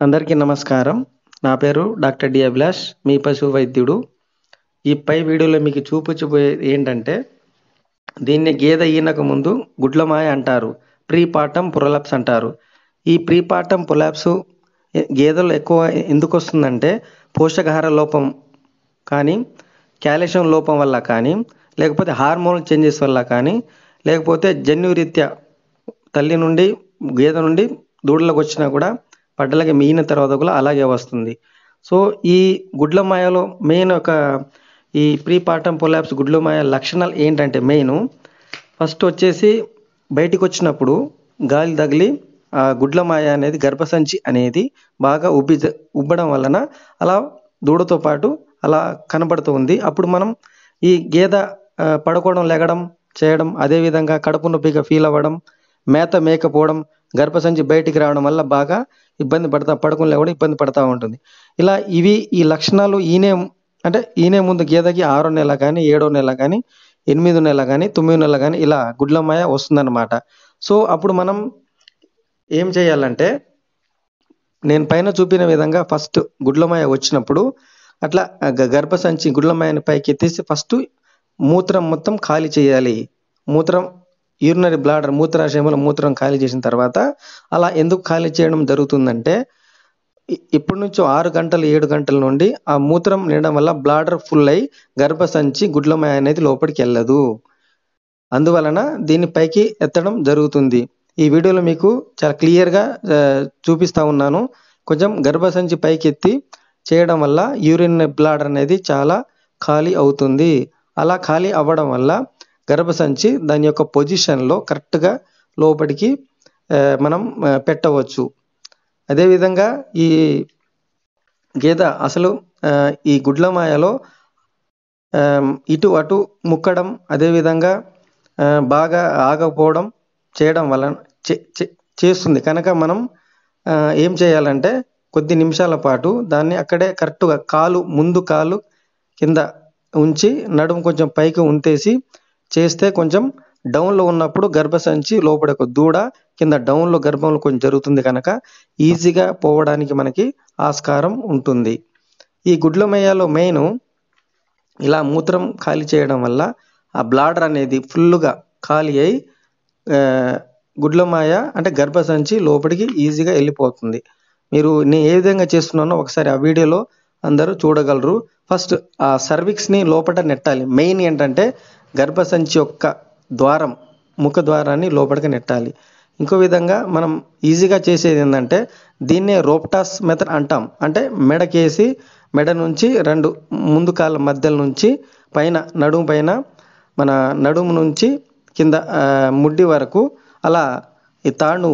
అందరికీ నమస్కారం. నా పేరు డాక్టర్ డి అభిలాష్, మీ పశు వైద్యుడు. ఈ పై వీడియోలో మీకు చూపించబోయేది ఏంటంటే, దీన్ని గేదె ఈనక ముందు గుడ్లమాయ అంటారు. ప్రీపార్టమ్ ప్రొలాప్స్ అంటారు. ఈ ప్రీపార్టమ్ ప్రొలాప్స్ గేదెలు ఎక్కువ ఎందుకు వస్తుందంటే, పోషకాహార లోపం కానీ, కాల్షియం లోపం వల్ల కానీ, లేకపోతే హార్మోన్ చేంజెస్ వల్ల కానీ, లేకపోతే జన్యురీత్యా తల్లి నుండి గేదె నుండి దూడలకు వచ్చినా కూడా పడ్డలకి మీన తర్వాత కూడా అలాగే వస్తుంది. సో ఈ గుడ్లమాయలో మెయిన్ ఈ ప్రీపార్టమ్ ప్రొలాప్స్ గుడ్లమాయ లక్షణాలు ఏంటంటే, మెయిన్ ఫస్ట్ వచ్చేసి బయటికి వచ్చినప్పుడు గాలి తగిలి ఆ గుడ్లమాయ అనేది గర్భసంచి అనేది బాగా ఉబ్బడం వలన అలా దూడతో పాటు అలా కనబడుతూ ఉంది. అప్పుడు మనం ఈ గేదె పడుకోవడం, లెగడం చేయడం, అదేవిధంగా కడుపు నొప్పిగా ఫీల్ అవ్వడం, మేత మేకపోవడం, గర్భసంచి బయటికి రావడం వల్ల బాగా ఇబ్బంది పడుకుని లేకుండా ఇబ్బంది పడతా ఉంటుంది. ఇలా ఈ లక్షణాలు ఈనే ముందు గేదెకి 6వ నెల కానీ, 7వ నెల కానీ, 8వ నెల కానీ, 9వ నెల కానీ ఇలా గుడ్లమాయ వస్తుందన్నమాట. సో అప్పుడు మనం ఏం చేయాలంటే, నేను పైన చూపిన విధంగా ఫస్ట్ గుడ్లమాయ వచ్చినప్పుడు అట్లా గర్భసంచి గుడ్లమాయని పైకి ఎత్తేసి ఫస్ట్ మూత్రం మొత్తం ఖాళీ చేయాలి. యూరినరీ బ్లాడర్ మూత్రాశయంలో మూత్రం ఖాళీ చేసిన తర్వాత, అలా ఎందుకు ఖాళీ చేయడం జరుగుతుందంటే, ఇప్పటి నుంచి 6 గంటలు 7 గంటల నుండి ఆ మూత్రం నిండడం వల్ల బ్లాడర్ ఫుల్ అయి గర్భసంచి గుడ్లమాయ అనేది లోపలికి వెళ్ళదు. అందువలన దీన్ని పైకి ఎత్తడం జరుగుతుంది. ఈ వీడియోలో మీకు చాలా క్లియర్గా చూపిస్తా ఉన్నాను. కొంచెం గర్భసంచి పైకి ఎత్తి చేయడం వల్ల యూరిన్ బ్లాడర్ అనేది చాలా ఖాళీ అవుతుంది. అలా ఖాళీ అవ్వడం వల్ల గర్భసంచి దాని యొక్క పొజిషన్లో కరెక్ట్గా లోపలికి మనం పెట్టవచ్చు. అదేవిధంగా ఈ గేదె అసలు ఈ గుడ్లమాయలో ఇటు అటు ముక్కడం, అదేవిధంగా బాగా ఆగకపోవడం చేయడం వలన చేస్తుంది కనుక మనం ఏం చేయాలంటే, కొద్ది నిమిషాల పాటు దాన్ని అక్కడే కరెక్ట్గా ముందు కాలు కింద ఉంచి నడుము కొంచెం పైకి ఉంచేసి చేస్తే కొంచెం డౌన్లో ఉన్నప్పుడు గర్భసంచి లోపల దూడ కింద డౌన్లో గర్భంలో కొంచెం జరుగుతుంది కనుక ఈజీగా పోవడానికి మనకి ఆస్కారం ఉంటుంది. ఈ గుడ్లమాయలో మెయిన్ ఇలా మూత్రం ఖాళీ చేయడం వల్ల ఆ బ్లాడర్ అనేది ఫుల్గా ఖాళీ అయి గుడ్లమాయ అంటే గర్భసంచి లోపలికి ఈజీగా వెళ్ళిపోతుంది. నేను ఏ విధంగా చేస్తున్నానో ఒకసారి ఆ వీడియోలో అందరూ చూడగలరు. ఫస్ట్ ఆ సర్విక్స్ని లోపల నెట్టాలి. మెయిన్ ఏంటంటే గర్భసంచి యొక్క ముఖ ద్వారాన్ని లోపలికి నెట్టాలి. ఇంకో విధంగా మనం ఈజీగా చేసేది ఏంటంటే, దీన్నే రోప్టాస్ మెథడ్ అంటాం. అంటే మెడకేసి మెడ నుంచి 2 ముందు కాళ్ళ మధ్యల నుంచి పైన నడుము పైన మన నడుము నుంచి కింద ముడ్డి వరకు అలా ఈ తాడు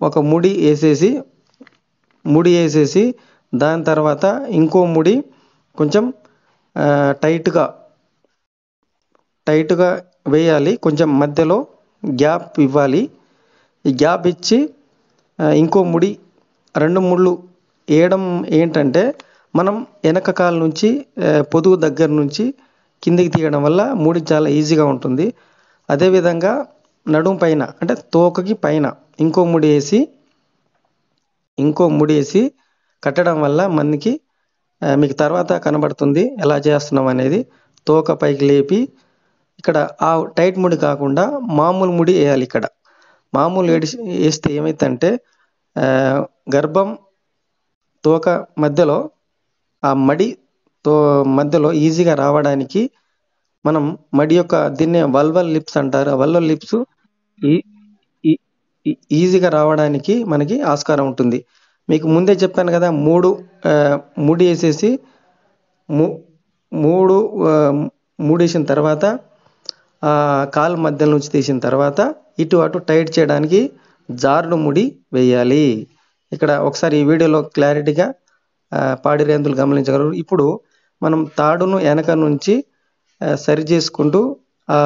ఒక ముడి వేసేసి దాని తర్వాత ఇంకో ముడి కొంచెం టైట్గా వేయాలి. కొంచెం మధ్యలో గ్యాప్ ఇవ్వాలి. ఈ గ్యాప్ ఇచ్చి ఇంకో ముడి 2 ముళ్ళు వేయడం ఏంటంటే, మనం వెనక కాలు నుంచి పొదుగు దగ్గర నుంచి కిందికి తీయడం వల్ల ముడి చాలా ఈజీగా ఉంటుంది. అదేవిధంగా నడుము పైన అంటే తోకకి పైన ఇంకో ముడి వేసి కట్టడం వల్ల మనకి మీకు తర్వాత కనబడుతుంది ఎలా చేస్తున్నాం అనేది. తోక పైకి లేపి ఇక్కడ ఆ టైట్ ముడి కాకుండా మామూలు ముడి వేయాలి. ఇక్కడ మామూలు వేస్తే ఏమైతుందంటే, గర్భం తోక మధ్యలో ఆ మధ్యలో ఈజీగా రావడానికి మనం మడి యొక్క దీన్నే వల్వల్ లిప్స్ అంటారు. ఆ వల్వల్ లిప్స్ ఈజీగా రావడానికి మనకి ఆస్కారం ఉంటుంది. మీకు ముందే చెప్పాను కదా, ముడి వేసేసి మూడేసిన తర్వాత ఆ కాలు మధ్యలో నుంచి తీసిన తర్వాత ఇటు అటు టైట్ చేయడానికి జారుడు ముడి వేయాలి. ఇక్కడ ఒకసారి ఈ వీడియోలో క్లారిటీగా పాడి రైతులు గమనించగలరు. ఇప్పుడు మనం తాడును వెనక నుంచి సరి చేసుకుంటూ ఆ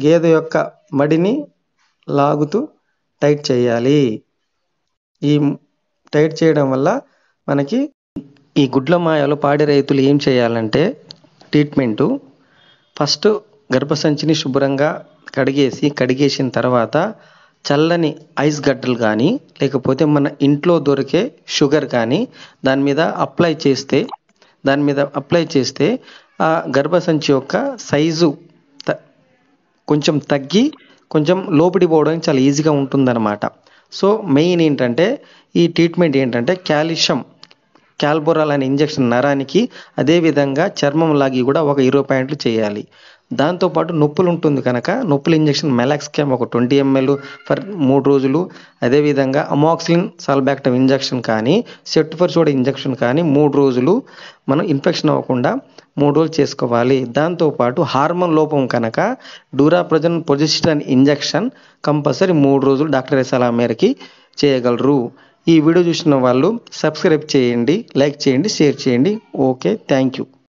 గేదె యొక్క మడిని లాగుతూ టైట్ చేయాలి. ఈ టైట్ చేయడం వల్ల మనకి ఈ గుడ్లమాయలో పాడి రైతులు ఏం చేయాలంటే, ట్రీట్మెంటు ఫస్ట్ గర్భసంచిని శుభ్రంగా కడిగేసిన తర్వాత చల్లని ఐస్ గడ్డలు కానీ లేకపోతే మన ఇంట్లో దొరికే షుగర్ కానీ దాని మీద అప్లై చేస్తే ఆ గర్భసంచి యొక్క సైజు కొంచెం తగ్గి కొంచెం లోపడి పోవడానికి చాలా ఈజీగా ఉంటుందన్నమాట. సో మెయిన్ ఏంటంటే ఈ ట్రీట్మెంట్ ఏంటంటే క్యాల్బోరాల్ అనే ఇంజెక్షన్ నరానికి, అదేవిధంగా చర్మం లాగి కూడా ఒక 20 పాయింట్లు చేయాలి. దాంతోపాటు నొప్పులు ఉంటుంది కనుక నొప్పుల ఇంజెక్షన్ మెలాక్స్కామ్ ఒక 20 ml ఫర్ 3 రోజులు, అదేవిధంగా అమాక్సిలిన్ సల్బాక్టమ్ ఇంజెక్షన్ కానీ సెఫ్టిఫర్జోడ్ ఇంజెక్షన్ కానీ 3 రోజులు మనం ఇన్ఫెక్షన్ అవ్వకుండా 3 రోజులు చేసుకోవాలి. దాంతోపాటు హార్మోన్ లోపం కనుక ప్రొజెస్టరాన్ ఇంజెక్షన్ కంపల్సరీ 3 రోజులు డాక్టర్ సలహా మేరకి చేయగలరు. ఈ వీడియో చూసిన వాళ్ళు సబ్స్క్రైబ్ చేయండి, లైక్ చేయండి, షేర్ చేయండి. Okay, thank you.